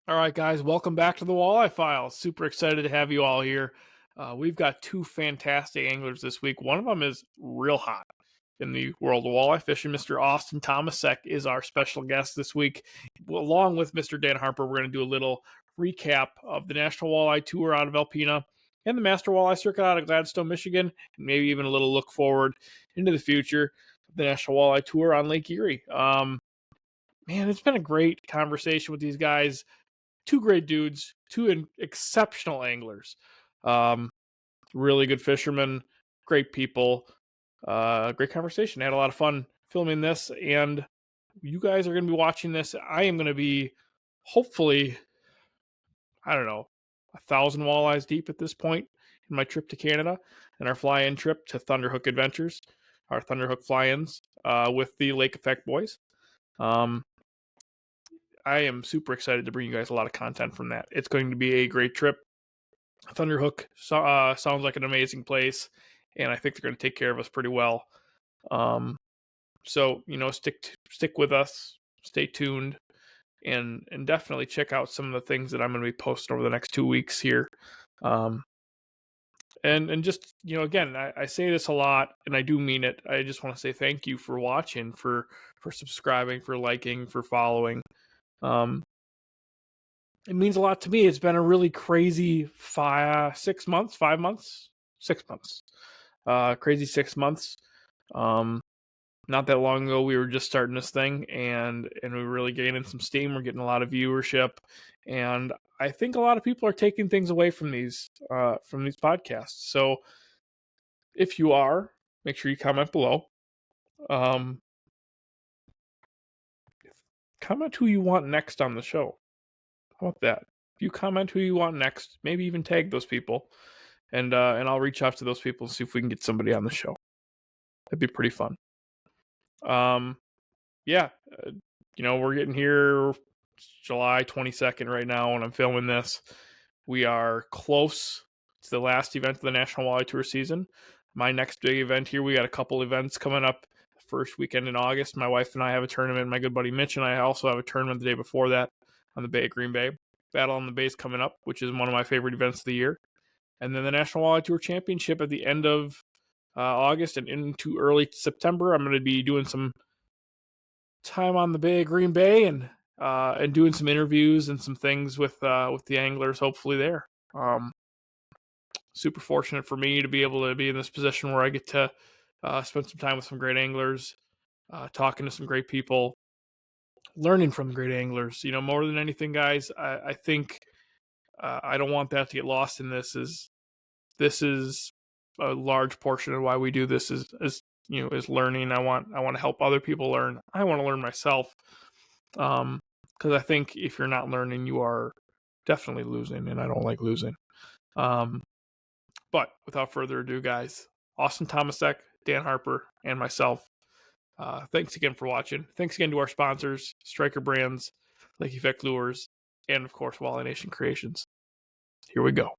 All right, guys, welcome back to the Walleye Files. Super excited to have you all here. We've got two fantastic anglers this week. One of them is real hot in the world of walleye fishing. Mr. Austin Tomasek is our special guest this week. Along with Mr. Dan Harper, we're going to do a little recap of the National Walleye Tour out of Alpena and the Master Walleye Circuit out of Gladstone, Michigan, and maybe even a little look forward into the future of the National Walleye Tour on Lake Erie. Man, it's been a great conversation with these guys. Two great dudes, two exceptional anglers, really good fishermen, great people, great conversation. I had a lot of fun filming this, and you guys are going to be watching this. I am going to be, hopefully, I don't know, 1,000 walleyes deep at this point in my trip to Canada and our fly-in trip to Thunderhook Adventures, our Thunderhook fly-ins with the Lake Effect boys. I am super excited to bring you guys a lot of content from that. It's going to be a great trip. Thunderhook sounds like an amazing place, and I think they're going to take care of us pretty well. So stick with us, stay tuned, and definitely check out some of the things that I'm going to be posting over the next 2 weeks here. And just again, I say this a lot, and I do mean it. I just want to say thank you for watching, for subscribing, for liking, for following. It means a lot to me. It's been a really crazy 6 months, 5 months, 6 months. Crazy 6 months. Not that long ago, we were just starting this thing, and we were really gaining some steam. We're getting a lot of viewership, and I think a lot of people are taking things away from these podcasts. So, if you are, make sure you comment below. Comment who you want next on the show. How about that? If you comment who you want next, maybe even tag those people, and I'll reach out to those people and see if we can get somebody on the show. That'd be pretty fun. Yeah, we're getting here July 22nd right now when I'm filming this. We are close to the last event of the National Walleye Tour season. My next big event here, we got a couple events coming up. First weekend in August, my wife and I have a tournament. My good buddy Mitch and I also have a tournament the day before that on the Bay of Green Bay. Battle on the Bay is coming up, which is one of my favorite events of the year. And then the National Walleye Tour Championship at the end of August and into early September. I'm going to be doing some time on the Bay of Green Bay and doing some interviews and some things with the anglers, hopefully there. Super fortunate for me to be able to be in this position where I get to spend some time with some great anglers, talking to some great people, learning from great anglers. More than anything, guys, I think I don't want that to get lost in this. This is a large portion of why we do this is learning. I want to help other people learn. I want to learn myself. Because I think if you're not learning, you are definitely losing, and I don't like losing. But without further ado, guys, Austin Tomasek, Dan Harper, and myself, thanks again for watching. Thanks again to our sponsors, Striker Brands, Lake Effect Lures, and of course, Walleye Nation Creations. Here we go.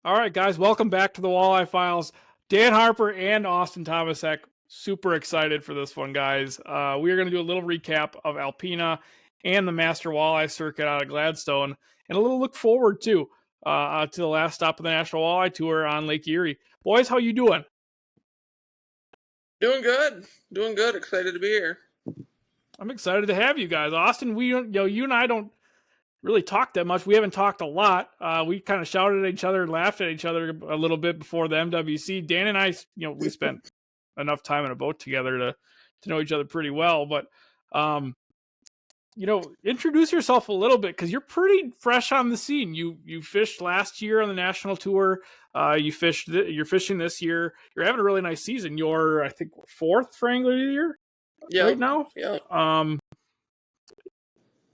All right, guys, welcome back to the Walleye Files. Dan Harper and Austin Tomasek. Super excited for this one, guys. We are going to do a little recap of Alpena and the Master Walleye Circuit out of Gladstone, and a little look forward too to the last stop of the National Walleye Tour on Lake Erie. Boys, how you doing? Doing good. Excited to be here. I'm excited to have you guys, Austin. You and I don't really talk that much. We haven't talked a lot. We kind of shouted at each other and laughed at each other a little bit before the MWC. Dan and I, we spent enough time in a boat together to know each other pretty well. But, introduce yourself a little bit because you're pretty fresh on the scene. You fished last year on the national tour. You're fishing this year. You're having a really nice season. You're, I think, fourth for Angler of the Year right now. Yeah.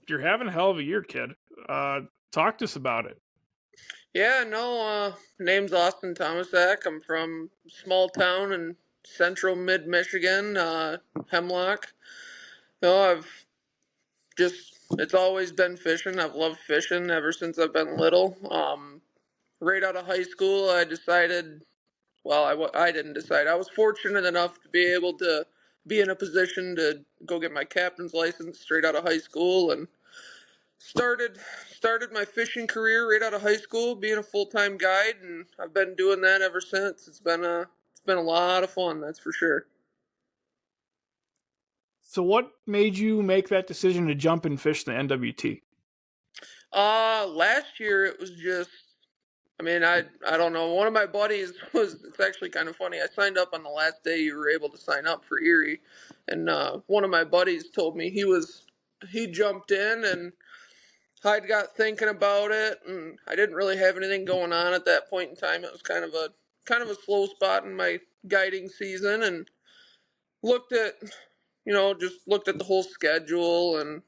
You're having a hell of a year, kid. Talk to us about it. Yeah, no, name's Austin Tomasek. I'm from a small town in central mid-Michigan, Hemlock. It's always been fishing. I've loved fishing ever since I've been little. Right out of high school, I decided, well, I didn't decide. I was fortunate enough to be able to be in a position to go get my captain's license straight out of high school, and started my fishing career right out of high school, being a full-time guide, and I've been doing that ever since. It's been a lot of fun, that's for sure. So what made you make that decision to jump and fish the NWT? Last year it was just, I don't know. One of my buddies it's actually kind of funny. I signed up on the last day you were able to sign up for Erie, and one of my buddies told me he jumped in, and I'd got thinking about it, and I didn't really have anything going on at that point in time. It was kind of a slow spot in my guiding season, and looked at, just looked at the whole schedule and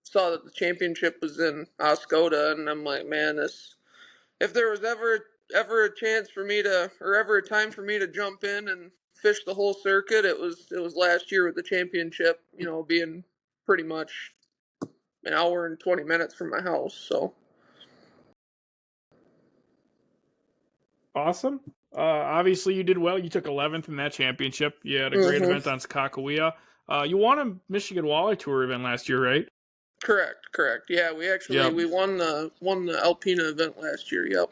saw that the championship was in Oscoda, and I'm like, man, if there was ever a chance for me to, or ever a time for me to jump in and fish the whole circuit, it was last year with the championship, being pretty much an hour and 20 minutes from my house. So Awesome. Obviously, you did well. You took 11th in that championship. You had a great event on Sakakawea. You won a Michigan Walleye Tour event last year, right? Correct. Yeah, we won the Alpena event last year. Yep.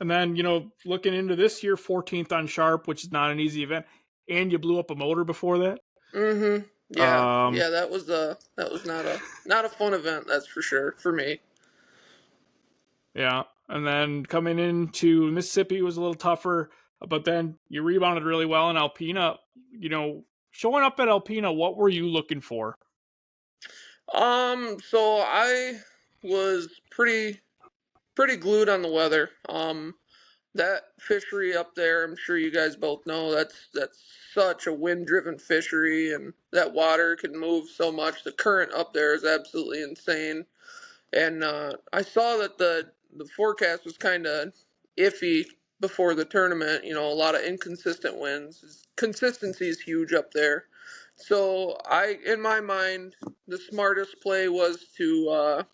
And then, looking into this year, 14th on Sharp, which is not an easy event, and you blew up a motor before that. Yeah. Yeah, that was not a fun event, that's for sure, for me. Yeah. And then coming into Mississippi was a little tougher, but then you rebounded really well in Alpena. Showing up at Alpena, what were you looking for? So I was pretty glued on the weather. That fishery up there, I'm sure you guys both know, that's such a wind-driven fishery, and that water can move so much. The current up there is absolutely insane. And I saw that the forecast was kind of iffy before the tournament. A lot of inconsistent winds. Consistency is huge up there. So in my mind, the smartest play was to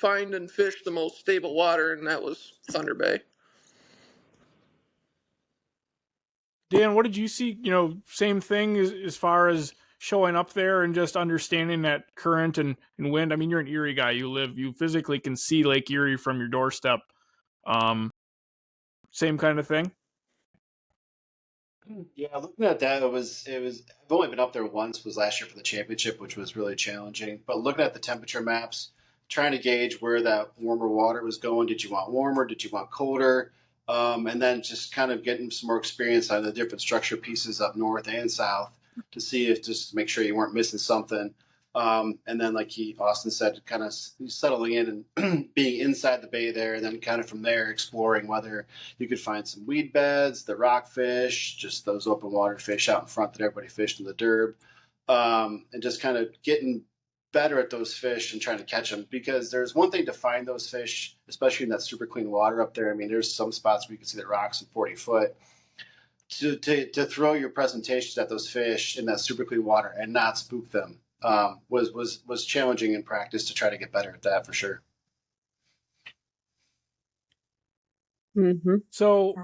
find and fish the most stable water, and that was Thunder Bay. Dan, what did you see? Same thing as far as showing up there and just understanding that current and wind. I mean, you're an Erie guy. You physically can see Lake Erie from your doorstep. Same kind of thing. Yeah, looking at that, I've only been up there once, was last year for the championship, which was really challenging. But looking at the temperature maps, trying to gauge where that warmer water was going. Did you want warmer? Did you want colder? And then just kind of getting some more experience on the different structure pieces up north and south to see if just to make sure you weren't missing something. And then, like Austin said, kind of settling in and being inside the bay there, and then kind of from there exploring whether you could find some weed beds, the rockfish, just those open water fish out in front that everybody fished in the derb, and just kind of getting better at those fish and trying to catch them. Because there's one thing to find those fish, especially in that super clean water up there. I mean, there's some spots where you can see the rocks in 40 foot. To throw your presentations at those fish in that super clean water and not spook them was challenging in practice to try to get better at that for sure. So,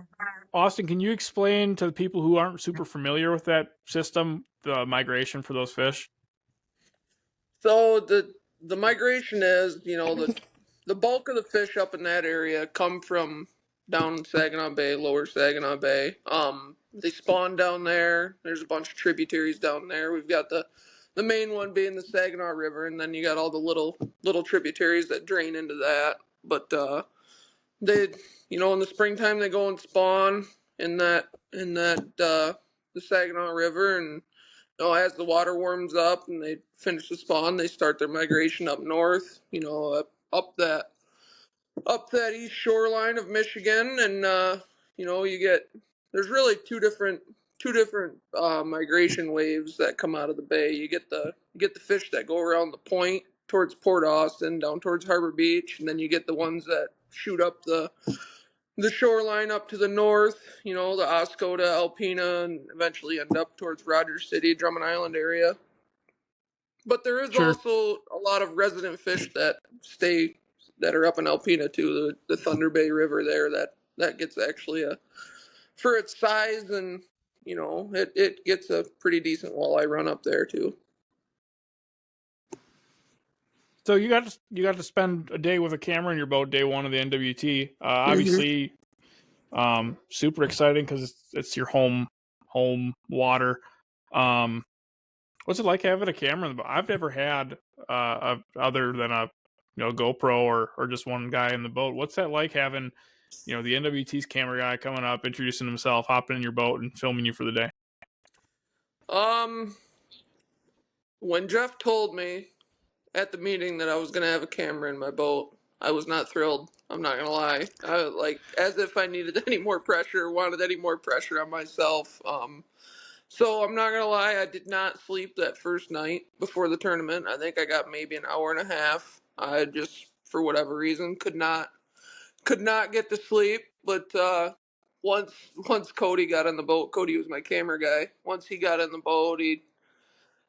Austin, can you explain to the people who aren't super familiar with that system the migration for those fish? So the migration is, the bulk of the fish up in that area come from down Saginaw Bay, lower Saginaw Bay. They spawn down there. There's a bunch of tributaries down there. We've got the main one being the Saginaw River, and then you got all the little tributaries that drain into that. But they, in the springtime they go and spawn in the Saginaw River, and as the water warms up and they finish the spawn, they start their migration up north. Up that east shoreline of Michigan, and there's really two different migration waves that come out of the bay. You get the fish that go around the point towards Port Austin, down towards Harbor Beach, and then you get the ones that shoot up the the shoreline up to the north, the Osco to Alpena, and eventually end up towards Rogers City, Drummond Island area. But there is Sure. also a lot of resident fish that are up in Alpena too. The Thunder Bay River there, that gets actually for its size, and it gets a pretty decent walleye run up there too. So you got to spend a day with a camera in your boat day one of the NWT. Obviously, super exciting because it's your home water. What's it like having a camera in the boat? I've never had other than a GoPro or just one guy in the boat. What's that like having the NWT's camera guy coming up, introducing himself, hopping in your boat, and filming you for the day? When Jeff told me at the meeting that I was gonna have a camera in my boat, I was not thrilled. I'm not gonna lie. As if I needed any more pressure, wanted any more pressure on myself. So I'm not gonna lie, I did not sleep that first night before the tournament. I think I got maybe an hour and a half. I just, for whatever reason, could not get to sleep. But once Cody got in the boat, Cody was my camera guy. Once he got in the boat, he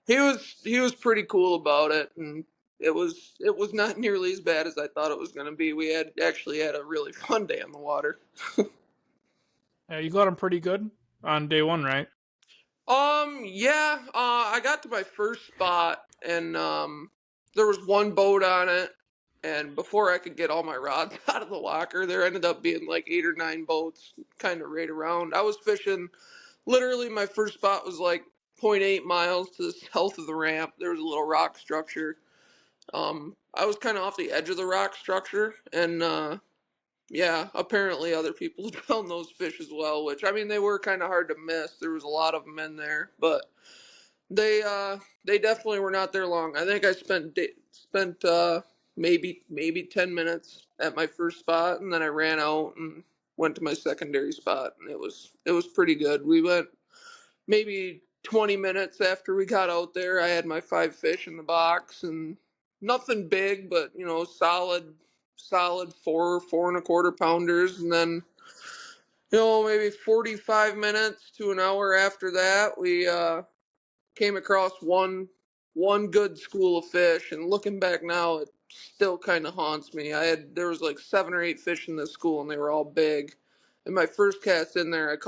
was pretty cool about it, and it was not nearly as bad as I thought it was going to be. We had a really fun day on the water. Yeah, you got him pretty good on day one, right? Yeah, I got to my first spot, and there was one boat on it, and before I could get all my rods out of the locker, there ended up being like 8 or 9 boats kind of right around. I was fishing, literally my first spot was like 0.8 miles to the south of the ramp. There was a little rock structure. I was kind of off the edge of the rock structure, and yeah, apparently other people had found those fish as well, which, I mean, they were kind of hard to miss. There was a lot of them in there, but they definitely were not there long. I think I spent maybe 10 minutes at my first spot, and then I ran out and went to my secondary spot, and it was pretty good. We went maybe 20 minutes after we got out there. I had my 5 fish in the box, and nothing big, but solid 4.25 pounders, and then maybe 45 minutes to an hour after that, we came across one good school of fish, and looking back now, it still kind of haunts me. There was like 7 or 8 fish in this school, and they were all big. And my first cast in there, it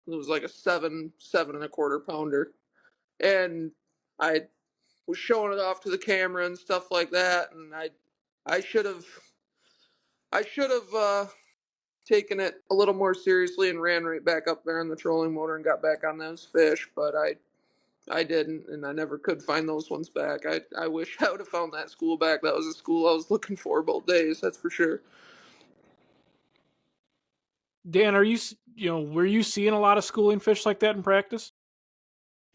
was like a 7.25 pounder, and I was showing it off to the camera and stuff like that, and I should have taken it a little more seriously and ran right back up there on the trolling motor and got back on those fish, but I didn't, and I never could find those ones back. I wish I would have found that school back. That was a school I was looking for both days, that's for sure. Dan, were you seeing a lot of schooling fish like that in practice?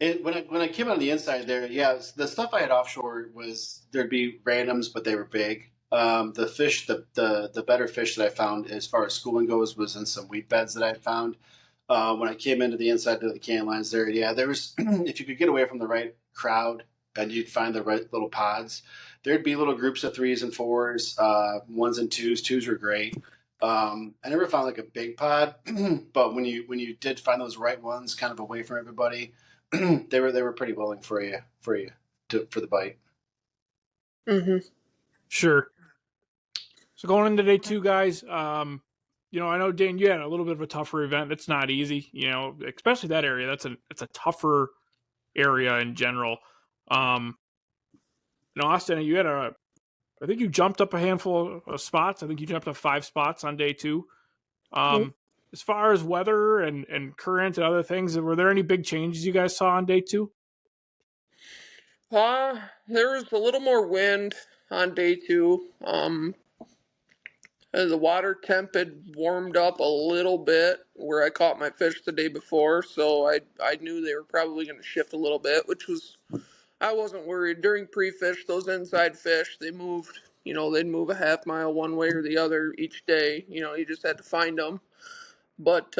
When I came on the inside there, yeah, the stuff I had offshore was there'd be randoms, but they were big. The fish, the better fish that I found as far as schooling goes was in some wheat beds that I found. When I came into the inside of the can lines there, yeah, there was, if you could get away from the right crowd and you'd find the right little pods, there'd be little groups of 3s and 4s, 1s and 2s. 2s were great. I never found like a big pod, but when you did find those right ones, kind of away from everybody, they were pretty willing for the bite. Mm-hmm. Sure. So going into day 2, guys, I know, Dan, you had a little bit of a tougher event. It's not easy, especially that area. It's a tougher area in general. Austin, I think you jumped up a handful of spots. I think you jumped up 5 spots on day 2. Mm-hmm. As far as weather and current and other things, were there any big changes you guys saw on day 2? There was a little more wind on day 2. The water temp had warmed up a little bit where I caught my fish the day before, so I knew they were probably going to shift a little bit, I wasn't worried. During pre-fish, those inside fish, they moved, they'd move a half mile one way or the other each day. You just had to find them. But,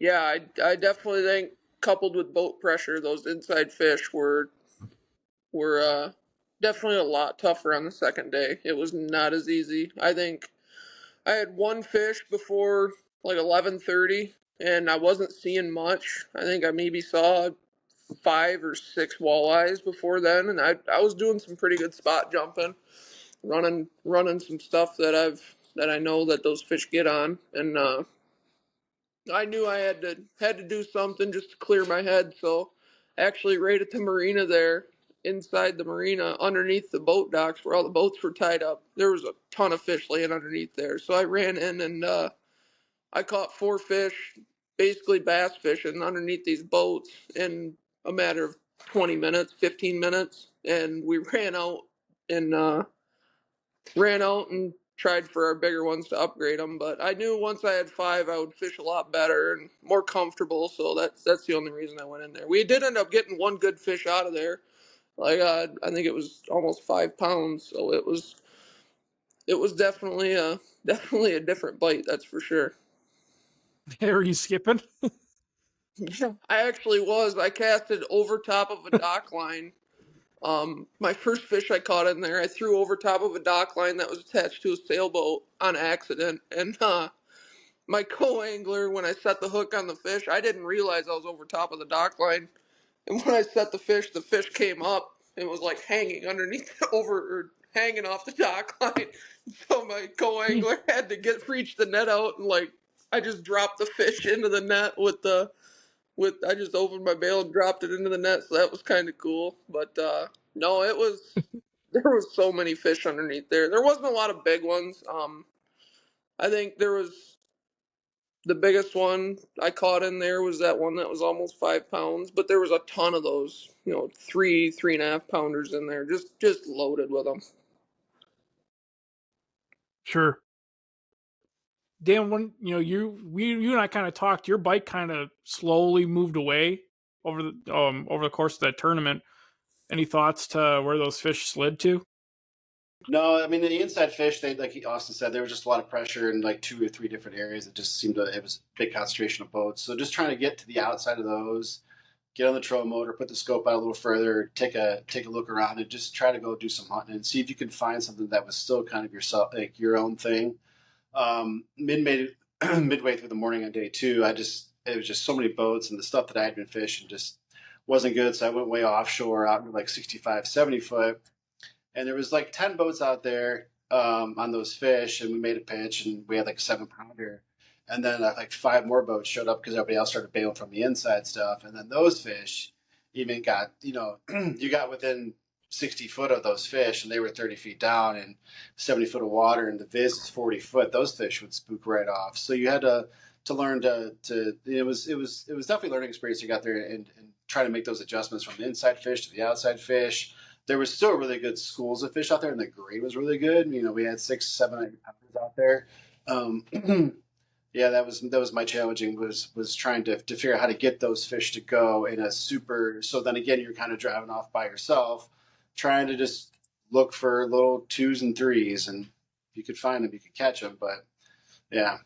yeah, I definitely think, coupled with boat pressure, those inside fish were definitely a lot tougher on the second day. It was not as easy. I think I had one fish before like 11:30, and I wasn't seeing much. I think I maybe saw 5 or 6 walleyes before then, and I was doing some pretty good spot jumping, running some stuff that I know that those fish get on, and I knew I had to do something just to clear my head. So actually, right at the marina there, inside the marina, underneath the boat docks where all the boats were tied up, there was a ton of fish laying underneath there. So I ran in and I caught 4 fish, basically bass fishing underneath these boats in a matter of 20 minutes, 15 minutes, and we and ran out and tried for our bigger ones to upgrade them. But I knew once I had 5, I would fish a lot better and more comfortable. So that's the only reason I went in there. We did end up getting one good fish out of there. Like I think it was almost 5 pounds. So it was definitely definitely a different bite. That's for sure. Are you skipping? I actually was. I casted over top of a dock line. My first fish I caught in there, I threw over top of a dock line that was attached to a sailboat on accident. And my co-angler, when I set the hook on the fish, I didn't realize I was over top of the dock line. And when I set the fish came up and was like hanging underneath or hanging off the dock line. So my co-angler had to reach the net out and like I just dropped the fish into the net I just opened my bail and dropped it into the net, so that was kind of cool. But no, there was so many fish underneath there. There wasn't a lot of big ones. I think there was the biggest one I caught in there was that one that was almost 5 pounds, but there was a ton of those, 3.5 pounders in there, just loaded with them. Sure. Dan, when you and I kind of talked, your bike kind of slowly moved away over the course of that tournament. Any thoughts to where those fish slid to? No, I mean the inside fish. They like Austin said, there was just a lot of pressure in like 2 or 3 different areas. It just seemed it was a big concentration of boats. So just trying to get to the outside of those, get on the trolling motor, put the scope out a little further, take a look around, and just try to go do some hunting and see if you can find something that was still kind of your own thing. Midway through the morning on day 2, it was just so many boats and the stuff that I had been fishing just wasn't good. So I went way offshore out into like 65, 70 foot. And there was like 10 boats out there on those fish, and we made a pinch, and we had like a 7-pounder. And then like 5 more boats showed up because everybody else started bailing from the inside stuff. And then those fish even got, you got within 60 foot of those fish, and they were 30 feet down and 70 foot of water, and the viz is 40 foot. Those fish would spook right off. So you had to learn to it was definitely a learning experience. You got there and try to make those adjustments from the inside fish to the outside fish. There was still really good schools of fish out there, and the grade was really good. We had 600, 700 pounders out there. Yeah, that was my challenging was trying to figure out how to get those fish to go in a super. So then again, you're kind of driving off by yourself, trying to just look for little 2s and 3s, and if you could find them, you could catch them. But yeah.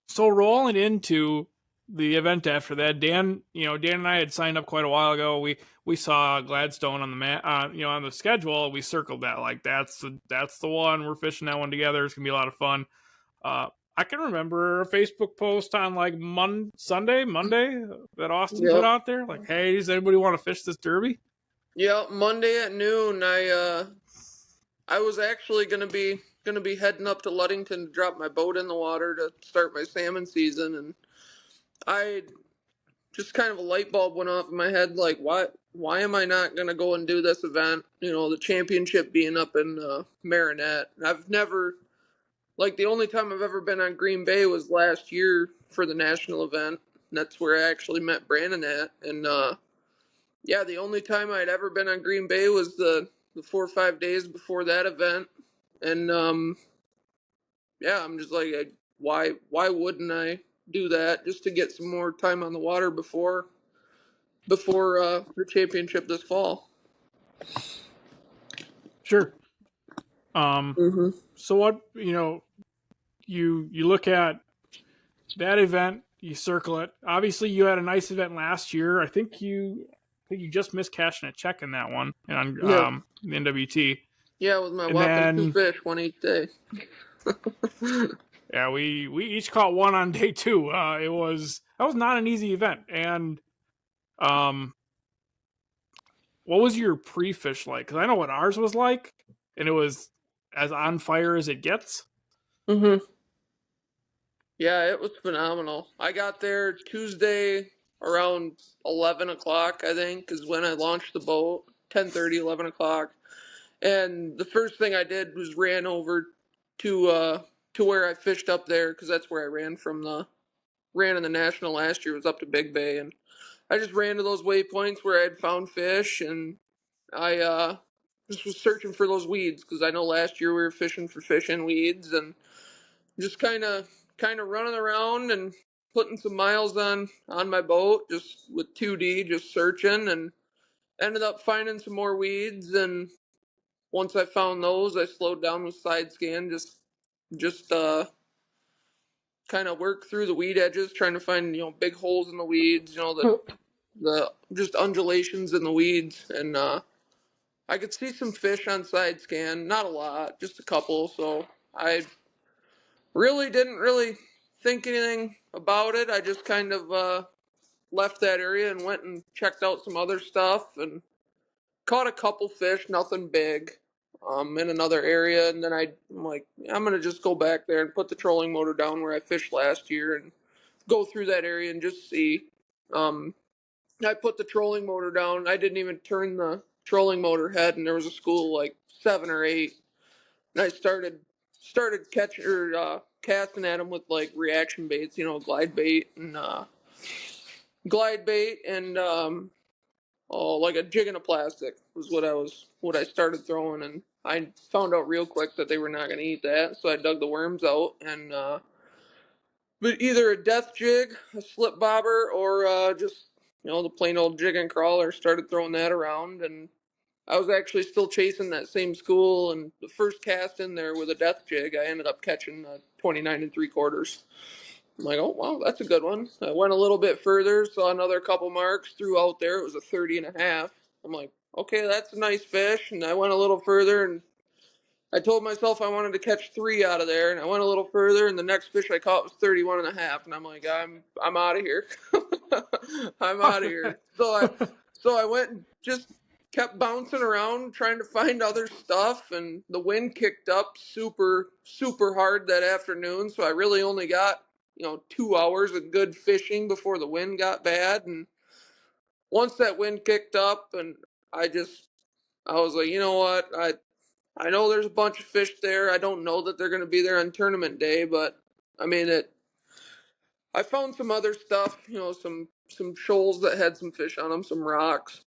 So rolling into the event after that, Dan and I had signed up quite a while ago. We saw Gladstone on the on the schedule. We circled that like that's the one. We're fishing that one together. It's gonna be a lot of fun. I can remember a Facebook post on like Monday that Austin put out there. Like, hey, does anybody want to fish this derby? Yeah, Monday at noon. I was actually gonna be heading up to Ludington to drop my boat in the water to start my salmon season, and I just kind of a light bulb went off in my head, like, why am I not going to go and do this event? The championship being up in Marinette. I've never, like, the only time I've ever been on Green Bay was last year for the national event. And that's where I actually met Brandon at. And, yeah, the only time I'd ever been on Green Bay was the 4 or 5 days before that event. And, yeah, I'm just like, why wouldn't I do that just to get some more time on the water before the championship this fall? Sure. So what you look at that event, you circle it. Obviously, you had a nice event last year. I think you just missed cashing a check in that one on the NWT. Yeah, with my And whopping 2 then fish, one each day. yeah, we each caught one on day 2. That was not an easy event. And what was your pre-fish like? Because I know what ours was like, and it was as on fire as it gets. Mm-hmm. Yeah, it was phenomenal. I got there Tuesday around 11 o'clock, I think, is when I launched the boat, 10:30, 11 o'clock. And the first thing I did was ran over to where I fished up there, because that's where I ran ran in the National last year, was up to Big Bay. And I just ran to those waypoints where I had found fish, and I just was searching for those weeds, because I know last year we were fishing for fish and weeds, and just kind of running around and putting some miles on my boat, just with 2D, just searching, and ended up finding some more weeds. And once I found those, I slowed down with side scan, just kind of work through the weed edges, trying to find big holes in the weeds, the just undulations in the weeds. And I could see some fish on side scan, not a lot, just a couple. So I really didn't think anything about it. I just kind of left that area and went and checked out some other stuff and caught a couple fish, nothing big, in another area. And then I'm like, I'm gonna just go back there and put the trolling motor down where I fished last year and go through that area and just see. Um, I put the trolling motor down. I didn't even turn the trolling motor head, and there was a school like 7 or 8. And I started catching or casting at them with like reaction baits, glide bait and like a jig in a plastic was what I started throwing. And I found out real quick that they were not going to eat that, so I dug the worms out and but either a death jig, a slip bobber, or just the plain old jig and crawler. Started throwing that around, and I was actually still chasing that same school. And the first cast in there with a death jig, I ended up catching 29 3/4. I'm like, oh wow, that's a good one. I went a little bit further, saw another couple marks, threw out there. It was a 30 1/2. I'm like, okay, that's a nice fish. And I went a little further, and I told myself I wanted to catch 3 out of there, and I went a little further, and the next fish I caught was 31 1/2, and I'm like, I'm out of here. I'm out of here. So I went and just kept bouncing around trying to find other stuff, and the wind kicked up super super hard that afternoon, so I really only got 2 hours of good fishing before the wind got bad. And once that wind kicked up, and I was like, you know what, I know there's a bunch of fish there. I don't know that they're going to be there on tournament day, but I mean I found some other stuff, some shoals that had some fish on them, some rocks.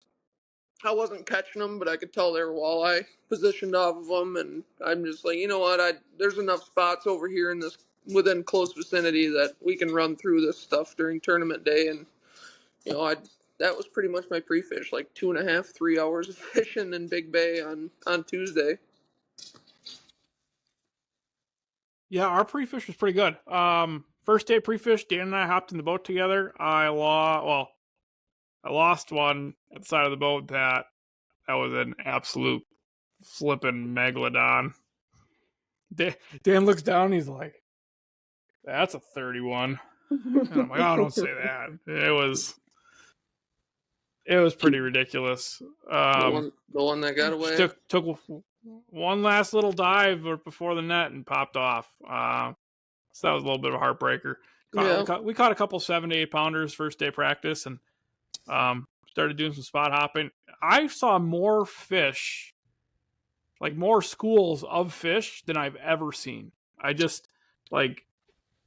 I wasn't catching them, but I could tell they were walleye positioned off of them, and I'm just like, you know what? There's enough spots over here in this within close vicinity that we can run through this stuff during tournament day. And I that was pretty much my pre-fish, like 2.5, 3 hours of fishing in Big Bay on Tuesday. Yeah, our pre-fish was pretty good. First day pre-fish, Dan and I hopped in the boat together. I lost one at the side of the boat that was an absolute flipping megalodon. Dan looks down, he's like, that's a 31. And I'm like, oh, don't say that. It was pretty ridiculous. The one that got away. Took one last little dive before the net and popped off. So that was a little bit of a heartbreaker. We caught a couple 7 to 8 pounders first day practice, and started doing some spot hopping. I saw more fish, like more schools of fish than I've ever seen. I just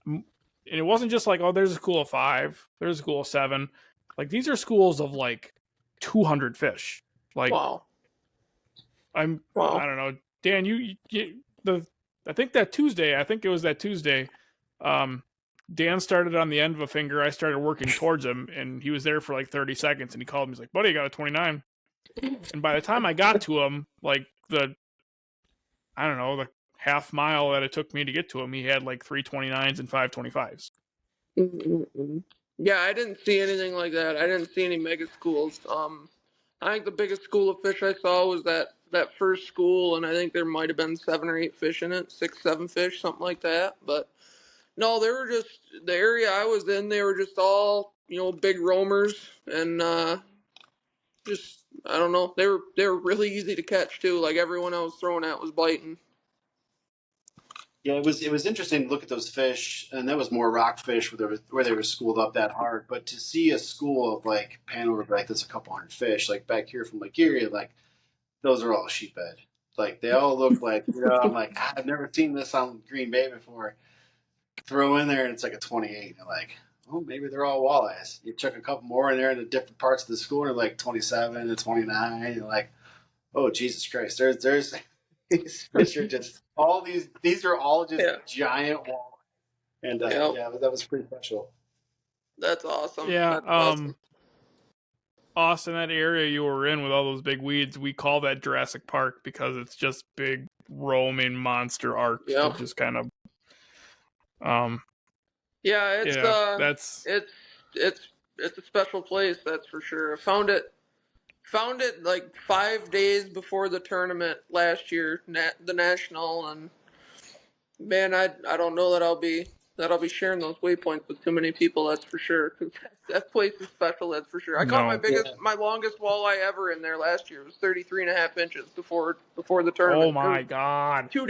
and it wasn't just like, oh, there's a school of 5, there's a school of 7. Like these are schools of like 200 fish. Like, wow. I don't know, Dan. I think it was that Tuesday. Dan started on the end of a finger. I started working towards him, and he was there for like 30 seconds. And he called me. He's like, "Buddy, I got a 29." And by the time I got to him, like the half mile that it took me to get to him, he had like 3 29s and 5 25s. Mm-mm. Yeah, I didn't see anything like that. I didn't see any mega schools. I think the biggest school of fish I saw was that that first school, and I think there might have been 7 or 8 fish in it, 6, 7 fish, something like that. But no, they were just the area I was in. They were just all big roamers, and just I don't know. They were really easy to catch too. Like everyone I was throwing at was biting. Yeah, it was interesting to look at those fish, and that was more rockfish where they were schooled up that hard. But to see a school of like Panover, like there's a couple hundred fish, like back here from Lake Erie, like those are all sheephead. Like they all look like I'm like I've never seen this on Green Bay before. Throw in there and it's like a 28. And you're like, oh, maybe they're all walleyes. You chuck a couple more in there in the different parts of the school, and they're like 27 and 29. You're like, oh Jesus Christ! There's these fish are just all these are all just giant walleyes, and yeah, that was pretty special. That's awesome. Yeah, That's awesome. Austin, that area you were in with all those big weeds, we call that Jurassic Park because it's just big roaming monster arcs that just kind of yeah, it's it's a special place, that's for sure. I found it like 5 days before the tournament last year, the national, and man, I don't know that I'll be sharing those waypoints with too many people. That's for sure. 'Cause that place is special. That's for sure. I caught my longest walleye ever in there last year. It was 33.5 inches before the tournament. Oh my God! 2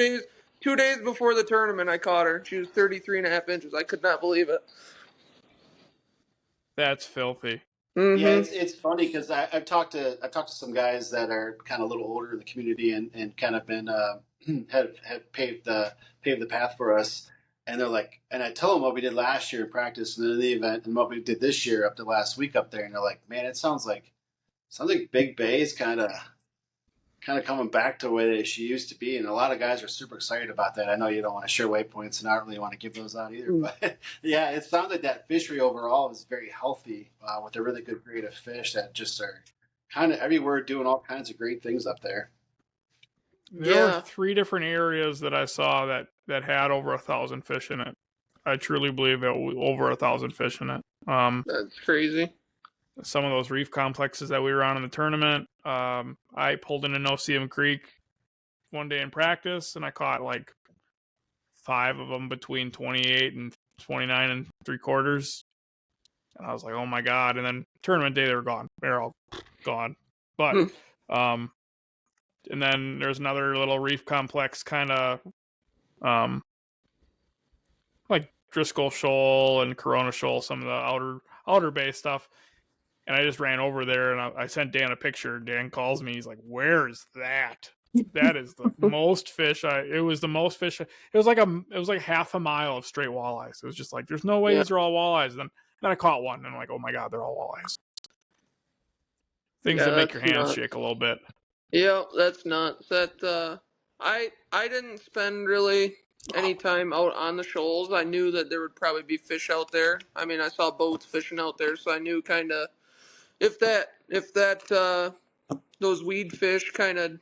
days before the tournament, I caught her. She was 33.5 inches. I could not believe it. That's filthy. Mm-hmm. Yeah, it's funny because I've talked to some guys that are kind of a little older in the community and kind of been have paved the path for us, and they're like, and I tell them what we did last year in practice and then the event and what we did this year up to last week up there, and they're like, man, it sounds like Big Bay is kind of coming back to the way that she used to be, and a lot of guys are super excited about that. I know you don't want to share waypoints, and I don't really want to give those out either, but yeah, it sounds like that fishery overall is very healthy with a really good grade of fish that just are kind of everywhere doing all kinds of great things up there. There were 3 different areas that I saw that had over 1,000 fish in it. I truly believe it over 1,000 fish in it. That's crazy. Some of those reef complexes that we were on in the tournament, I pulled into No-See-Um Creek one day in practice, and I caught like 5 of them between 28 and 29 and 3/4. And I was like, oh my God. And then tournament day, they were gone. They're all gone. But, and then there's another little reef complex kind of, like Driscoll Shoal and Corona Shoal, some of the outer bay stuff. And I just ran over there and I sent Dan a picture. Dan calls me. He's like, where is that? That is the most fish. It was the most fish. It was like half a mile of straight walleyes. It was just like, there's no way these are all walleyes. Then I caught one and I'm like, oh my God, they're all walleyes. Things that make your hands shake a little bit. Yeah, that's nuts. That I didn't spend really any time out on the shoals. I knew that there would probably be fish out there. I mean, I saw boats fishing out there, so I knew kind of if that those weed fish kind of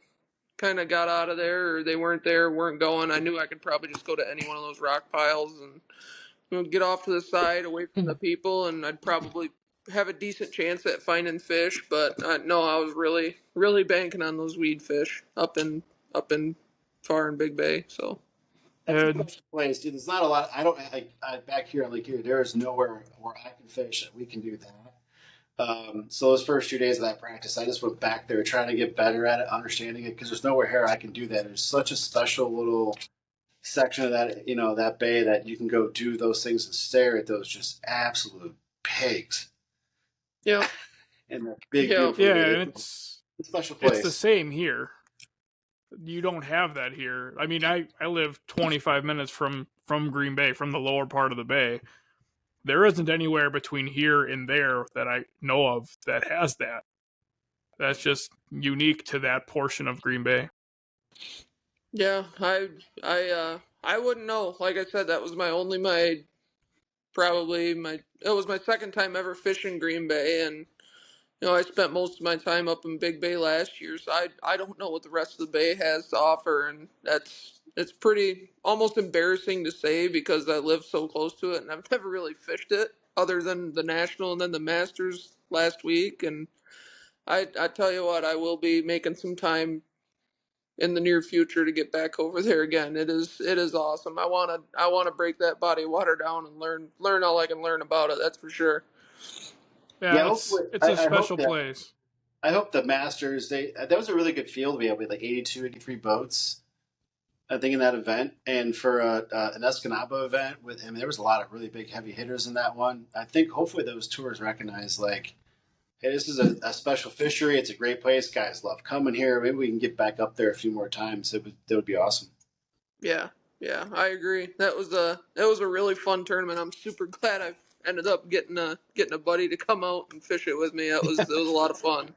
got out of there, or they weren't going, I knew I could probably just go to any one of those rock piles and get off to the side away from the people, and I'd probably have a decent chance at finding fish. But no, I was really, really banking on those weed fish up in far in Big Bay. So that's a special place, dude. There's not a lot. I back here on Lake Erie, there is nowhere where I can fish that we can do that. So those first 2 days of that practice, I just went back there trying to get better at it, understanding it, because there's nowhere here I can do that. There's such a special little section of that, that bay that you can go do those things and stare at those just absolute pigs. Yeah. And that big, it's a special place. It's the same here. You don't have that here. I mean, I live 25 minutes from Green Bay, from the lower part of the bay. There isn't anywhere between here and there that I know of that has that. That's just unique to that portion of Green Bay. Yeah, I wouldn't know. Like I said, that was it was my second time ever fishing Green Bay, and I spent most of my time up in Big Bay last year, so I don't know what the rest of the bay has to offer, and it's pretty almost embarrassing to say because I live so close to it and I've never really fished it other than the National and then the Masters last week. And I tell you what, I will be making some time in the near future to get back over there again. It is awesome. I wanna break that body of water down and learn all I can learn about it. That's for sure. Yeah, Yeah, hopefully, it's a I hope special that place. I hope the Masters that was a really good field. We had like 82, 83 boats. I think in that event, and for an Escanaba event, there was a lot of really big heavy hitters in that one. I think hopefully those tours recognize like, hey, this is a special fishery. It's a great place. Guys love coming here. Maybe we can get back up there a few more times. That would be awesome. Yeah, I agree. That was a really fun tournament. I'm super glad I ended up getting a buddy to come out and fish it with me. It was a lot of fun.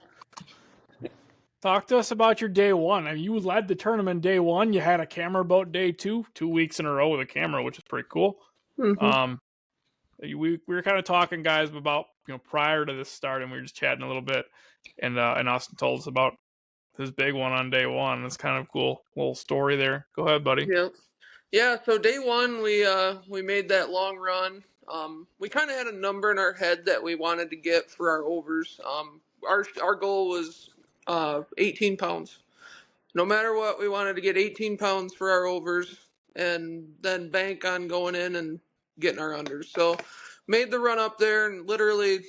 Talk to us about your day one. I mean, you led the tournament day one. You had a camera boat day 2 weeks in a row with a camera, which is pretty cool. Mm-hmm. We were kind of talking, guys, about prior to this start, and we were just chatting a little bit, and Austin told us about his big one on day one. It's kind of cool little story there. Go ahead, buddy. Yep. Yeah, so day one we made that long run. We kind of had a number in our head that we wanted to get for our overs. Our goal was 18 pounds. No matter what, we wanted to get 18 pounds for our overs and then bank on going in and getting our unders. So made the run up there and literally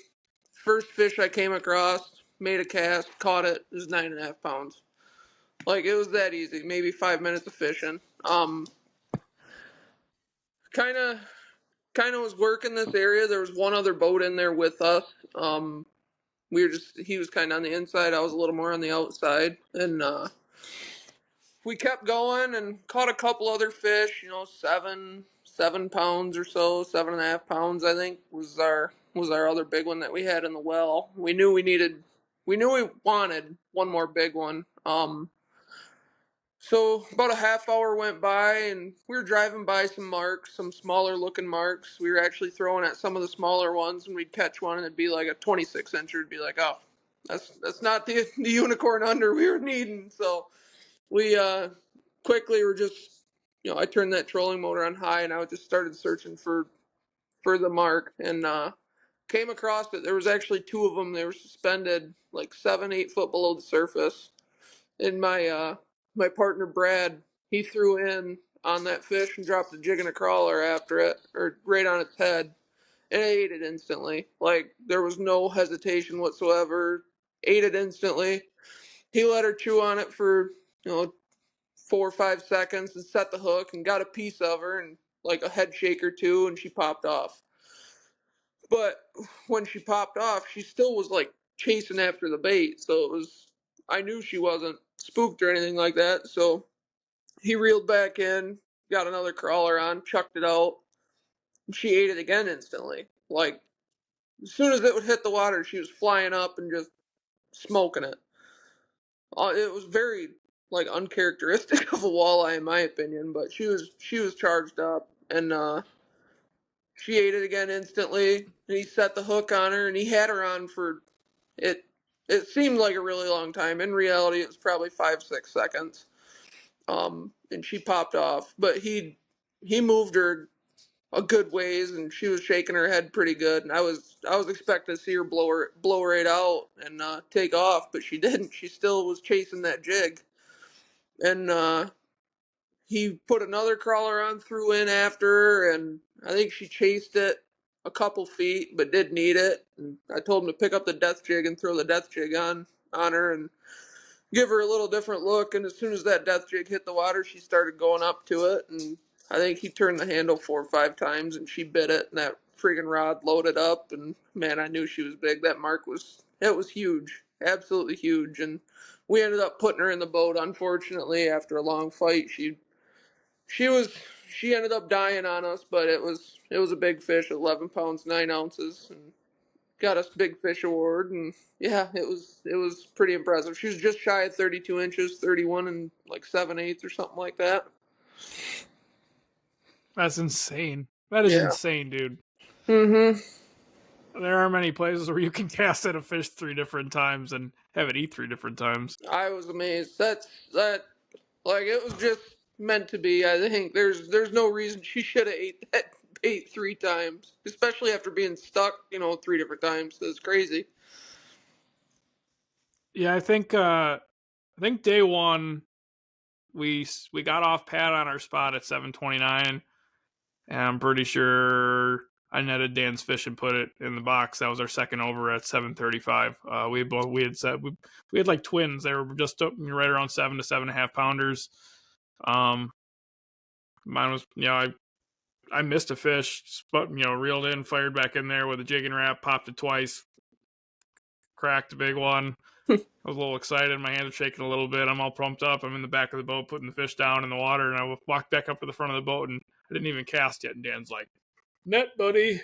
first fish I came across, made a cast, caught it. It was 9.5 pounds. Like it was that easy. Maybe 5 minutes of fishing. Kind of was working this area. There was one other boat in there with us. He was kind of on the inside. I was a little more on the outside, and we kept going and caught a couple other fish. 7 pounds or so, 7.5 pounds. I think was our other big one that we had in the well. We knew we wanted one more big one. So about a half hour went by, and we were driving by some marks, some smaller looking marks. We were actually throwing at some of the smaller ones, and we'd catch one, and it'd be like a 26-incher. It'd be like, oh, that's not the unicorn under we were needing. So we quickly were just, I turned that trolling motor on high, and I just started searching for the mark, and came across it. There was actually two of them. They were suspended like 7-8 foot below the surface. And my partner Brad, he threw in on that fish and dropped a jig and a crawler after it, or right on its head, and it ate it instantly. Like there was no hesitation whatsoever. Ate it instantly. He let her chew on it for 4 or 5 seconds and set the hook and got a piece of her and like a head shake or two, and she popped off. But when she popped off, she still was like chasing after the bait. So I knew she wasn't spooked or anything like that. So he reeled back in, got another crawler on, chucked it out. And she ate it again instantly. Like as soon as it would hit the water, she was flying up and just smoking it. It was very like uncharacteristic of a walleye in my opinion, but she was charged up, and she ate it again instantly, and he set the hook on her, and he had her on for it. It seemed like a really long time. In reality, it was probably 5-6 seconds. And she popped off, but he moved her a good ways, and she was shaking her head pretty good. And I was expecting to see her blow right out and take off, but she didn't. She still was chasing that jig, and he put another crawler on, threw in after her, and I think she chased it a couple feet, but didn't eat it. And I told him to pick up the death jig and throw the death jig on her and give her a little different look. And as soon as that death jig hit the water, she started going up to it. And I think he turned the handle 4 or 5 times, and she bit it, and that friggin' rod loaded up. And man, I knew she was big. That mark was huge, absolutely huge. And we ended up putting her in the boat. Unfortunately, after a long fight, she ended up dying on us, but it was a big fish, 11 pounds 9 ounces, and got us big fish award. And yeah, it was pretty impressive. She was just shy of 32 inches, 31 and like 7/8 or something like that. That's insane. That is insane, dude. Mm-hmm. There are many places where you can cast at a fish 3 different times and have it eat 3 different times. I was amazed. That like it was just meant to be. I think there's no reason she should have ate that bait 3 times, especially after being stuck 3 different times. That's crazy. Yeah, I think day one we got off pad on our spot at 7:29, and I'm pretty sure I netted Dan's fish and put it in the box. That was our second over at 7:35. We had like twins. They were just right around 7 to 7.5 pounders. Mine was, I missed a fish, but reeled in, fired back in there with a jig and wrap, popped it twice, cracked a big one. I was a little excited. My hands are shaking a little bit. I'm all pumped up. I'm in the back of the boat putting the fish down in the water, and I walked back up to the front of the boat, and I didn't even cast yet. And Dan's like, "Net, buddy."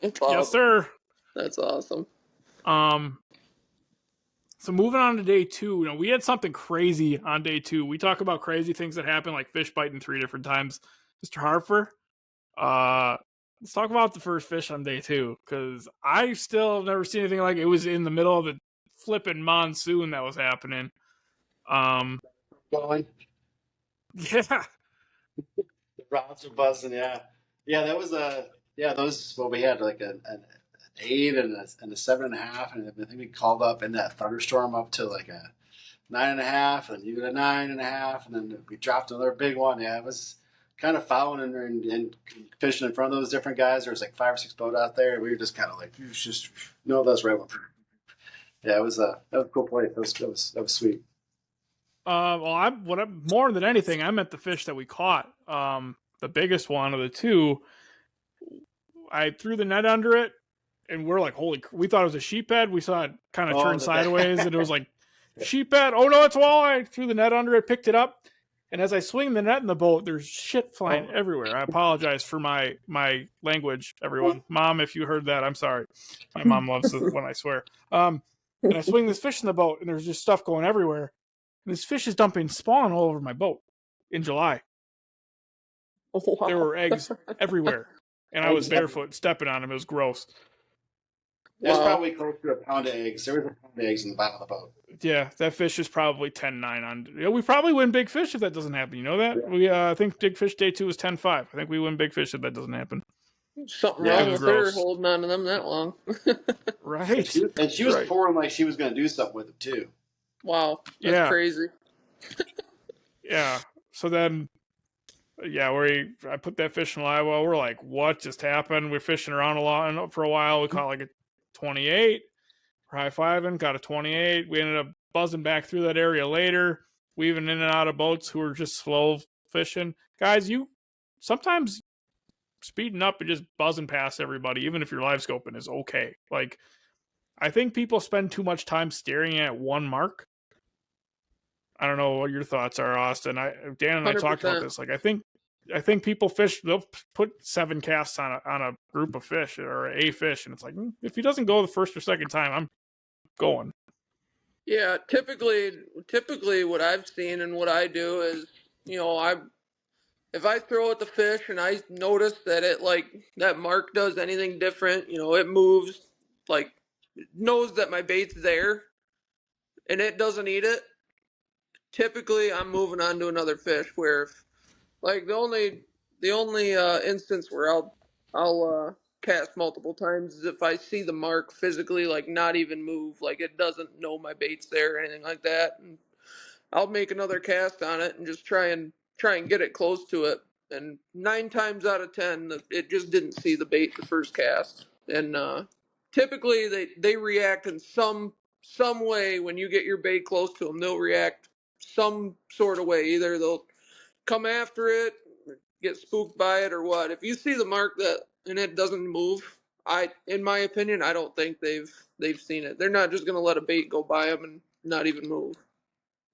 That's awesome. Yes, sir. That's awesome. So moving on to day 2, we had something crazy on day 2. We talk about crazy things that happen, like fish biting 3 different times. Mr. Harper, let's talk about the first fish on day 2, because I still have never seen anything like it. It was in the middle of the flipping monsoon that was happening. Going. Yeah. The rods are buzzing. Yeah. That was those. Well, we had like an 8 and a 7.5, and I think we called up in that thunderstorm up to like a 9.5, and even a 9.5, and then we dropped another big one. Yeah, it was kind of following and fishing in front of those different guys. There was like 5 or 6 boats out there, and we were just kind of like, that's the right one. Yeah, that was a cool place. That was sweet. More than anything, I meant the fish that we caught. The biggest one of the 2. I threw the net under it, and we're like, we thought it was a sheephead. We saw it kind of turn sideways, and it was like, sheephead. Oh no, it's walleye. I threw the net under it, picked it up, and as I swing the net in the boat, there's shit flying everywhere. I apologize for my language, everyone. Mom, if you heard that, I'm sorry. My mom loves it when I swear. And I swing this fish in the boat, and there's just stuff going everywhere. And this fish is dumping spawn all over my boat in July. Wow. There were eggs everywhere, and I was barefoot stepping on them. It was gross. There's probably close to a pound of eggs. There was a pound of eggs in the bottom of the boat. Yeah, that fish is probably 10-9 on. We probably win big fish if that doesn't happen. You know that? Yeah. We I think big fish day 2 is 10-5. I think we win big fish if that doesn't happen. Something wrong with her holding on to them that long. Right. And she was pouring like she was going to do something with it too. Wow, that's crazy. Yeah. So then, I put that fish in live well. We're like, what just happened? We're fishing around a lot for a while. We caught like a 28. We're high-fiving, got a 28. We ended up buzzing back through that area later, weaving in and out of boats who were just slow fishing. Guys, you sometimes speeding up and just buzzing past everybody, even if you're live scoping, is okay. Like, I think people spend too much time staring at one mark. I don't know what your thoughts are, Austin. Dan and 100%. I talked about this. Like, I think people fish. They'll put 7 casts on a group of fish or a fish, and it's like, if he doesn't go the first or second time, I'm going. Yeah, typically, what I've seen and what I do is, if I throw at the fish and I notice that that mark does anything different, it moves, like, it knows that my bait's there, and it doesn't eat it. Typically, I'm moving on to another fish. Where, like, the only instance where I'll cast multiple times is if I see the mark physically, like, not even move, like it doesn't know my bait's there or anything like that, and I'll make another cast on it and just try and get it close to it. And 9 times out of 10, it just didn't see the bait the first cast. And typically they react in some way when you get your bait close to them. They'll react some sort of way. Either they'll come after it, get spooked by it, or what. If you see the mark and it doesn't move, in my opinion, I don't think they've seen it. They're not just going to let a bait go by them and not even move,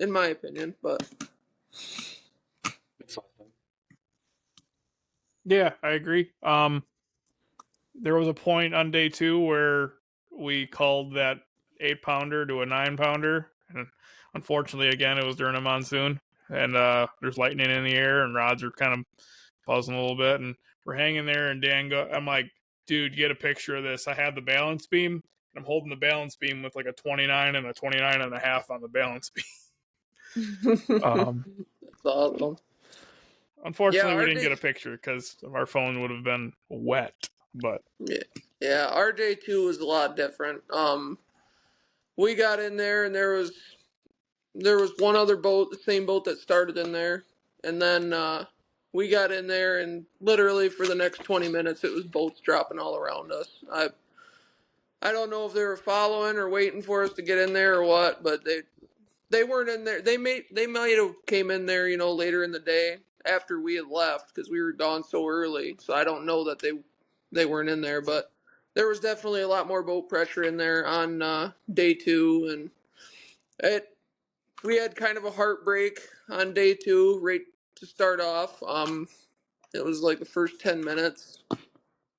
in my opinion. But yeah, I agree. There was a point on day 2 where we called that 8-pounder to a 9-pounder, and unfortunately, again, it was during a monsoon, and there's lightning in the air, and rods are kind of buzzing a little bit, and we're hanging there, and I'm like, dude, get a picture of this. I had the balance beam, and I'm holding the balance beam with like a 29 and a 29.5 on the balance beam. That's awesome. Unfortunately, we didn't get a picture because our phone would have been wet. But yeah, our day 2 was a lot different. We got in there and there was there was one other boat, the same boat that started in there, and then we got in there, and literally for the next 20 minutes, it was boats dropping all around us. I don't know if they were following or waiting for us to get in there or what, but they weren't in there. They might have came in there, later in the day after we had left because we were gone so early. So I don't know that they weren't in there, but there was definitely a lot more boat pressure in there on day 2, and we had kind of a heartbreak on day 2 right to start off. It was like the first 10 minutes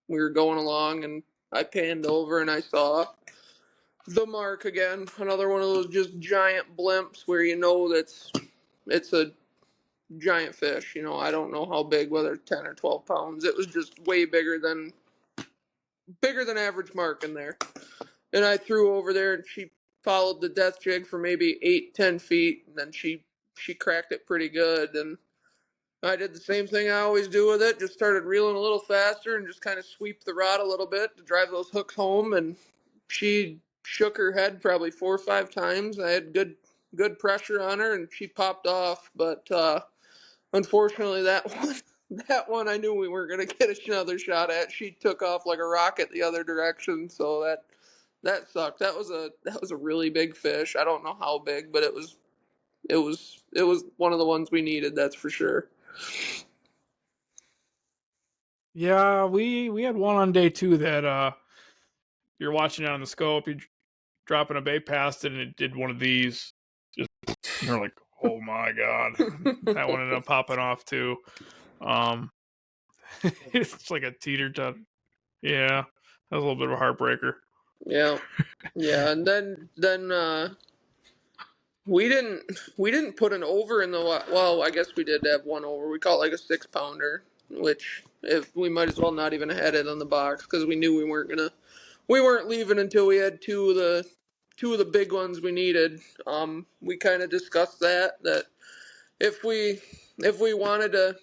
we were going along, and I panned over and I saw the mark again. Another one of those just giant blimps where it's a giant fish. I don't know how big, whether 10 or 12 pounds. It was just way bigger than average mark in there. And I threw over there, and she followed the death jig for maybe 8-10 feet, and then she cracked it pretty good. And I did the same thing I always do with it, just started reeling a little faster and just kind of sweep the rod a little bit to drive those hooks home. And she shook her head probably 4 or 5 times. I had good pressure on her, and she popped off. But unfortunately, that one I knew we weren't going to get another shot at. She took off like a rocket the other direction, so that sucked. That was a really big fish. I don't know how big, but it was one of the ones we needed, that's for sure. Yeah, we had one on day 2 that you're watching it on the scope, you're dropping a bait past it, and it did one of these. Just you're like, oh my god, that one ended up popping off too. It's like a teeter tot. Yeah, that was a little bit of a heartbreaker. Yeah, and then we didn't put an over in the well. I guess we did have one over. We caught like a 6-pounder, which if we might as well not even had it on the box because we knew we weren't leaving until we had two of the big ones we needed. We kind of discussed that if we wanted to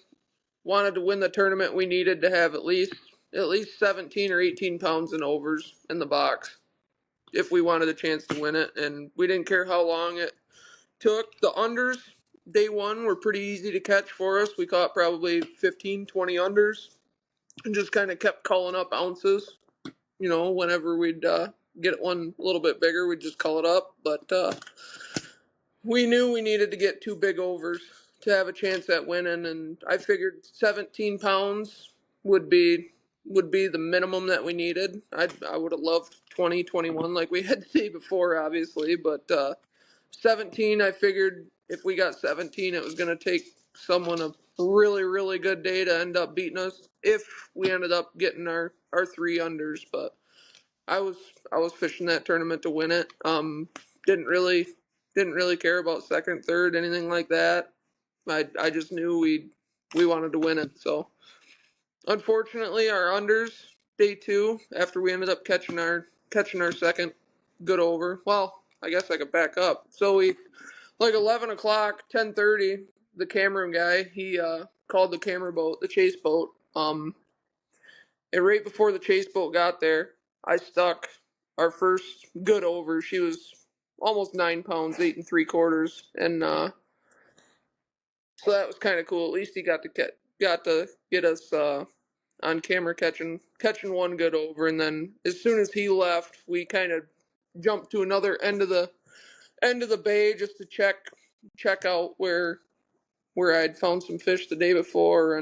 win the tournament, we needed to have at least 17 or 18 pounds in overs in the box if we wanted a chance to win it. And we didn't care how long it took. The unders day 1 were pretty easy to catch for us. We caught probably 15, 20 unders and just kind of kept calling up ounces. Whenever we'd get one a little bit bigger, we'd just call it up. But we knew we needed to get 2 big overs to have a chance at winning, and I figured 17 pounds would be the minimum that we needed. I would have loved 20, 21 like we had the day before, obviously, but 17, I figured if we got 17, it was going to take someone a really, really good day to end up beating us if we ended up getting our 3 unders. But I was fishing that tournament to win it. Didn't really care about second, third, anything like that. I just knew we wanted to win it. So unfortunately, our unders day 2 after we ended up catching our second good over. Well, I guess I could back up. So we like 11 o'clock, 10:30. The camera guy he called the camera boat, the chase boat. And right before the chase boat got there, I stuck our first good over. She was almost 9 pounds, 8 3/4, and so that was kind of cool. At least he got to get us on camera catching one good over, and then as soon as he left, we kind of jumped to another end of the bay just to check out where I'd found some fish the day before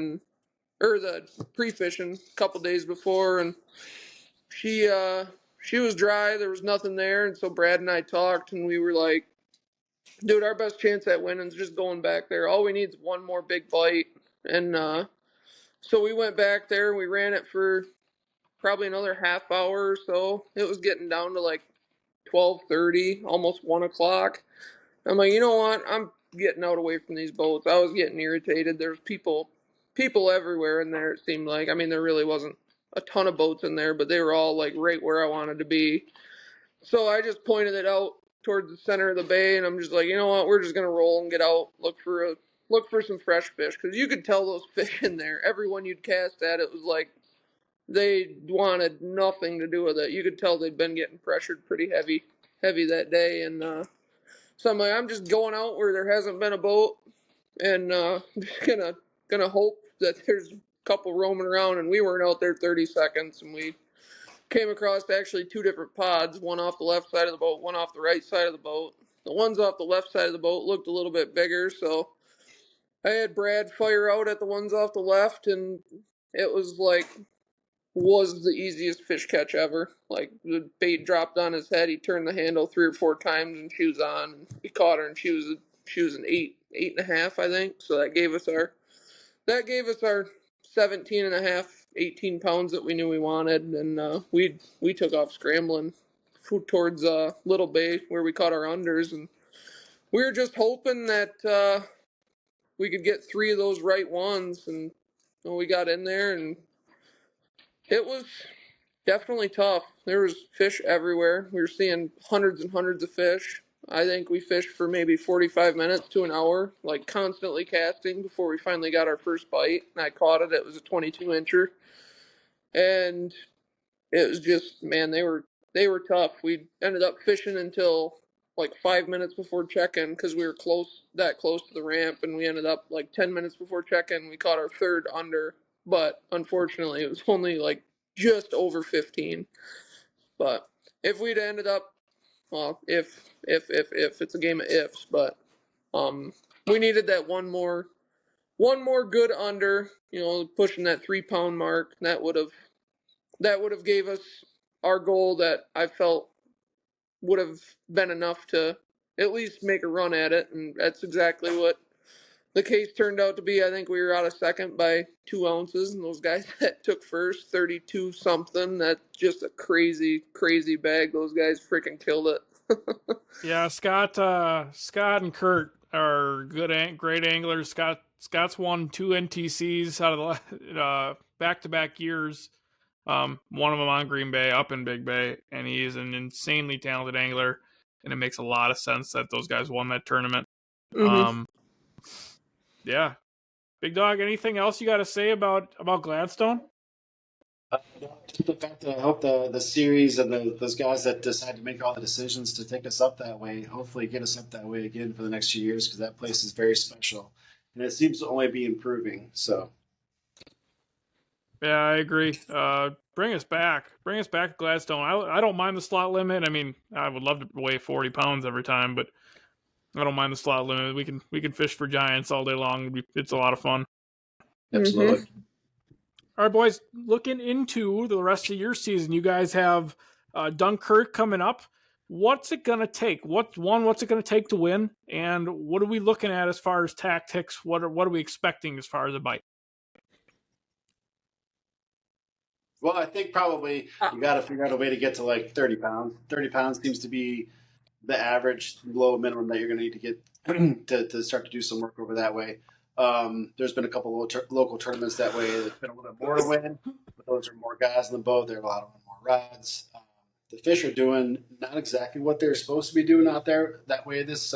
or the pre-fishing a couple days before, and she was dry. There was nothing there, and so Brad and I talked, and we were like, dude, our best chance at winning is just going back there. All we need is one more big bite. And so we went back there. We ran it for probably another half hour or so. It was getting down to like 12:30, almost 1 o'clock. I'm like, you know what? I'm getting out away from these boats. I was getting irritated. There's people everywhere in there, it seemed like. I mean, there really wasn't a ton of boats in there, but they were all like right where I wanted to be. So I just pointed it out towards the center of the bay, and I'm just like, you know what? We're just gonna roll and get out, look for some fresh fish, because you could tell those fish in there. Everyone you'd cast at, it was like they wanted nothing to do with it. You could tell they'd been getting pressured pretty heavy that day, and So I'm like, I'm just going out where there hasn't been a boat, and just gonna hope that there's a couple roaming around. And we weren't out there 30 seconds, and we came across actually two different pods, one off the left side of the boat, one off the right side of the boat. The ones off the left side of the boat looked a little bit bigger, so I had Brad fire out at the ones off the left, and it was the easiest fish catch ever. Like, the bait dropped on his head, he turned the handle 3 or 4 times, and she was on. And he caught her, and she was an 8.5, I think. So that gave us our 17 and a half, 18 pounds that we knew we wanted, and we took off scrambling towards Little Bay where we caught our unders, and we were just hoping that we could get 3 of those right ones, and we got in there, and it was definitely tough. There was fish everywhere. We were seeing hundreds and hundreds of fish. I think we fished for maybe 45 minutes to an hour, like constantly casting before we finally got our first bite. And I caught it. It was a 22-incher. And it was just, man, they were tough. We ended up fishing until like 5 minutes before check-in because we were close to the ramp, and we ended up like 10 minutes before check-in. We caught our third under, but unfortunately it was only like just over 15. But if we'd ended up, well, if it's a game of ifs, but we needed that one more good under, pushing that 3-pound mark. That would have gave us our goal that I felt would have been enough to at least make a run at it, and that's exactly what the case turned out to be. I think we were out of second by 2 ounces, and those guys that took first, 32 something. That's just a crazy bag. Those guys freaking killed it. Yeah, Scott and Kurt are great anglers. Scott's won 2 NTCs out of the back-to-back years. One of them on Green Bay, up in Big Bay, and he is an insanely talented angler, and it makes a lot of sense that those guys won that tournament. Mm-hmm. Yeah. Big Dog, anything else you got to say about Gladstone? Just the fact that I hope the series and those guys that decide to make all the decisions to take us up that way, hopefully get us up that way again for the next few years, because that place is very special, and it seems to only be improving. So, yeah, I agree. Bring us back to Gladstone. I don't mind the slot limit. I mean, I would love to weigh 40 pounds every time, but I don't mind the slot limit. We can fish for giants all day long. It's a lot of fun. absolutely. Mm-hmm. All right, boys, looking into the rest of your season, you guys have Dunkirk coming up. What's it going to take? What's it going to take to win? And what are we looking at as far as tactics? What are we expecting as far as a bite? Well, I think probably you got to figure out a way to get to like 30 pounds. 30 pounds seems to be the average low minimum that you're going to need to get to start to do some work over that way. There's been a couple local tournaments that way. There's been a little bit more to win, but those are more guys in the boat. They're allowed to run more rods. The fish are doing not exactly what they're supposed to be doing out there that way this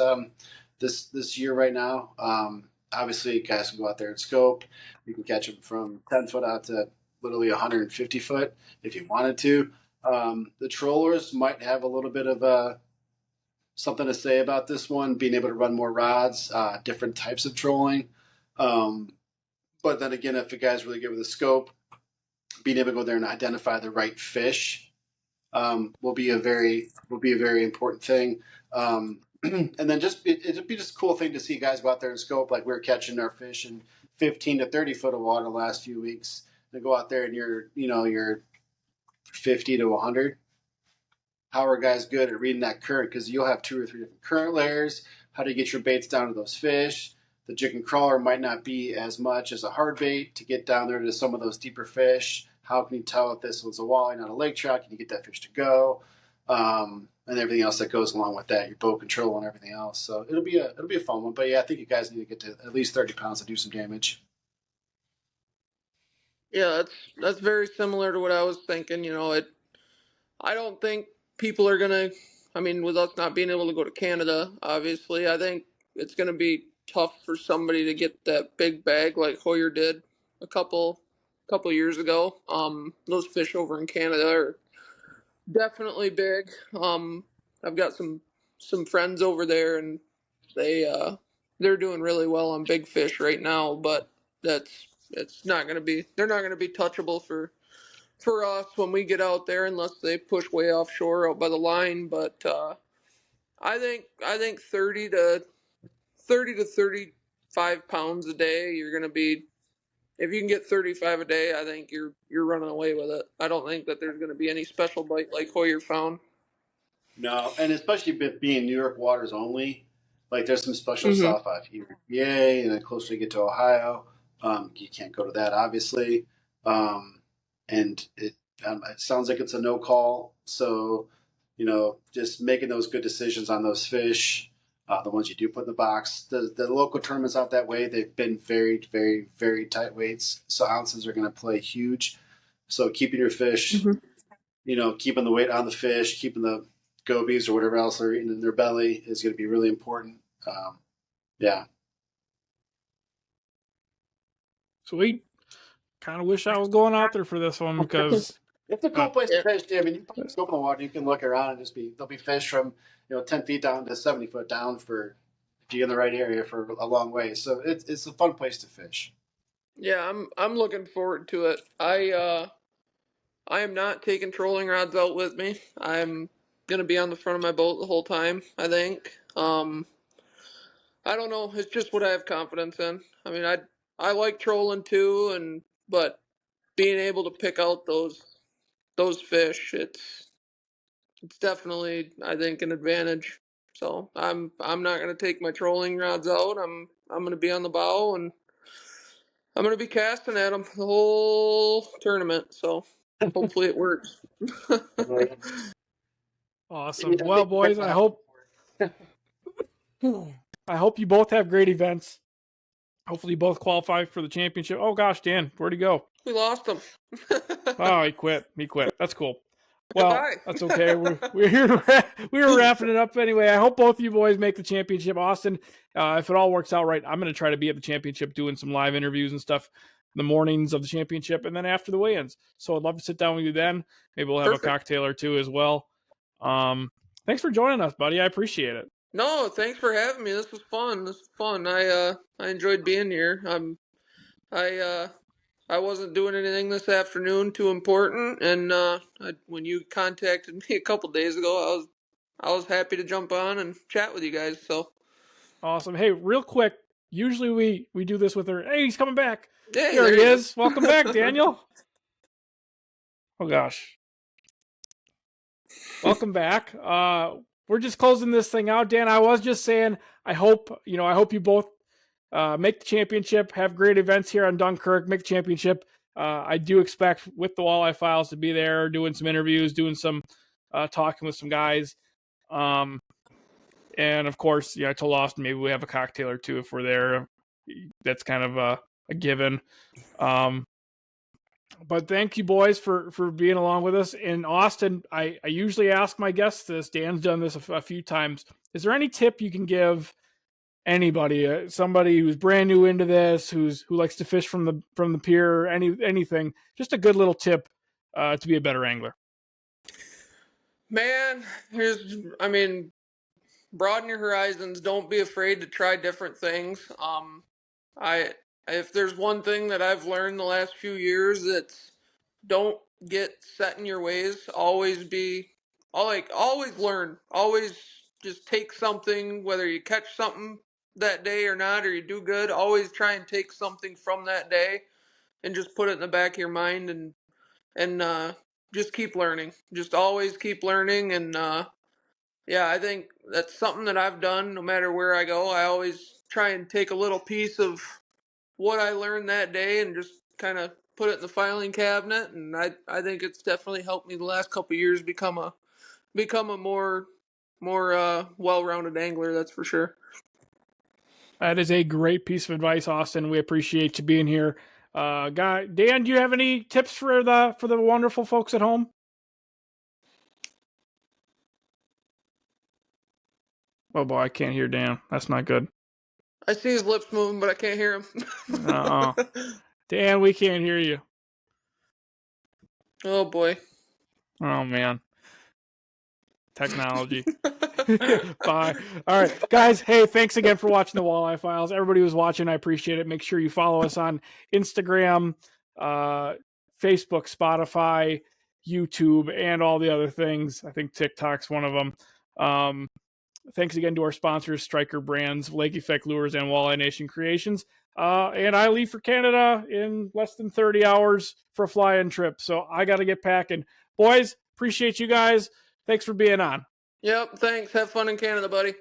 year right now. Obviously, guys can go out there and scope. You can catch them from 10 foot out to literally 150 foot if you wanted to. The trollers might have a little bit of something to say about this one, being able to run more rods, different types of trolling. But then again, if the guy's really good with the scope, being able to go there and identify the right fish will be a very important thing. And then it'd be just a cool thing to see guys go out there and scope, like we're catching our fish in 15 to 30 foot of water the last few weeks, and go out there and you're 50 to 100. How are guys good at reading that current? Because you'll have 2 or 3 different current layers. How do you get your baits down to those fish? The jig and crawler might not be as much as a hard bait to get down there to some of those deeper fish. How can you tell if this one's a walleye, not a lake trout? Can you get that fish to go? And everything else that goes along with that, your boat control and everything else. So it'll be a fun one. But yeah, I think you guys need to get to at least 30 pounds to do some damage. Yeah, that's very similar to what I was thinking. I don't think people are gonna. I mean, with us not being able to go to Canada, obviously, I think it's gonna be tough for somebody to get that big bag like Hoyer did a couple years ago. Those fish over in Canada are definitely big. I've got some some friends over there, and they're doing really well on big fish right now. But it's not going to be they're not going to be touchable for us when we get out there unless they push way offshore out by the line. But I think 30 to 35 pounds a day, you're going to be. If you can get 35 a day, I think you're running away with it. I don't think that there's going to be any special bite like Hoyer found. No, and especially being New York waters only, like there's some special Mm-hmm. stuff out here, EPA, and then closer you get to Ohio, you can't go to that obviously, and it sounds like it's a no call. So, just making those good decisions on those fish, the ones you do put in the box. The local tournaments out that way, they've been very, very, very tight weights, so ounces are going to play huge. So keeping your fish, keeping the weight on the fish, keeping the gobies or whatever else they're eating in their belly is going to be really important. Yeah. Sweet. Kind of wish I was going out there for this one because it's a cool place to fish. I mean, you can just go in the water, you can look around and there'll be fish from 10 feet down to 70 foot down if you're in the right area for a long way. So it's a fun place to fish. Yeah, I'm looking forward to it. I am not taking trolling rods out with me. I'm gonna be on the front of my boat the whole time, I think. I don't know. It's just what I have confidence in. I mean, I like trolling too, but being able to pick out those fish, it's definitely, I think, an advantage. So I'm not gonna take my trolling rods out. I'm gonna be on the bow, and I'm gonna be casting at them the whole tournament. So hopefully it works. awesome. Well, boys, I hope you both have great events. Hopefully, you both qualify for the championship. Oh gosh, Dan, where'd he go? We lost him. Oh, he quit. That's cool. Well, Goodbye. that's okay. We're here. We're wrapping it up anyway. I hope both of you boys make the championship. Austin, if it all works out right, I'm going to try to be at the championship doing some live interviews and stuff the mornings of the championship and then after the weigh-ins. So I'd love to sit down with you then. Maybe we'll have a cocktail or two as well. Thanks for joining us, buddy. I appreciate it. No, thanks for having me. This was fun. I enjoyed being here. I wasn't doing anything this afternoon too important, and when you contacted me a couple days ago, I was happy to jump on and chat with you guys. So awesome. Hey, real quick. Usually we do this with her. Hey, he's coming back. Hey, Here he is. Welcome back, Daniel. Oh gosh. Welcome back. We're just closing this thing out. Dan, I was just saying, I hope you both make the championship, have great events here on Dunkirk, make the championship. I do expect with the Walleye Files to be there, doing some interviews, doing some talking with some guys. And of course, I told Austin maybe we have a cocktail or two if we're there. That's kind of a given. But thank you, boys, for being along with us. In Austin, I usually ask my guests this. Dan's done this a few times. Is there any tip you can give anybody, somebody who's brand new into this, who likes to fish from the pier, anything? Just a good little tip to be a better angler. Man, broaden your horizons. Don't be afraid to try different things. If there's one thing that I've learned the last few years, it's don't get set in your ways. Always learn. Always just take something, whether you catch something that day or not, or you do good. Always try and take something from that day and just put it in the back of your mind and just keep learning. Just always keep learning. And I think that's something that I've done no matter where I go. I always try and take a little piece of what I learned that day and just kind of put it in the filing cabinet. And I think it's definitely helped me the last couple of years become a more well-rounded angler. That's for sure. That is a great piece of advice, Austin. We appreciate you being here. Dan, do you have any tips for the wonderful folks at home? Oh boy, I can't hear Dan. That's not good. I see his lips moving, but I can't hear him. Dan, we can't hear you. Oh boy. Oh man. Technology. Bye. All right, guys. Hey, thanks again for watching the Walleye Files. Everybody who's watching, I appreciate it. Make sure you follow us on Instagram, Facebook, Spotify, YouTube, and all the other things. I think TikTok's one of them. Thanks again to our sponsors, Striker Brands, Lake Effect Lures, and Walleye Nation Creations. And I leave for Canada in less than 30 hours for a fly-in trip. So I got to get packing. Boys, appreciate you guys. Thanks for being on. Yep, thanks. Have fun in Canada, buddy.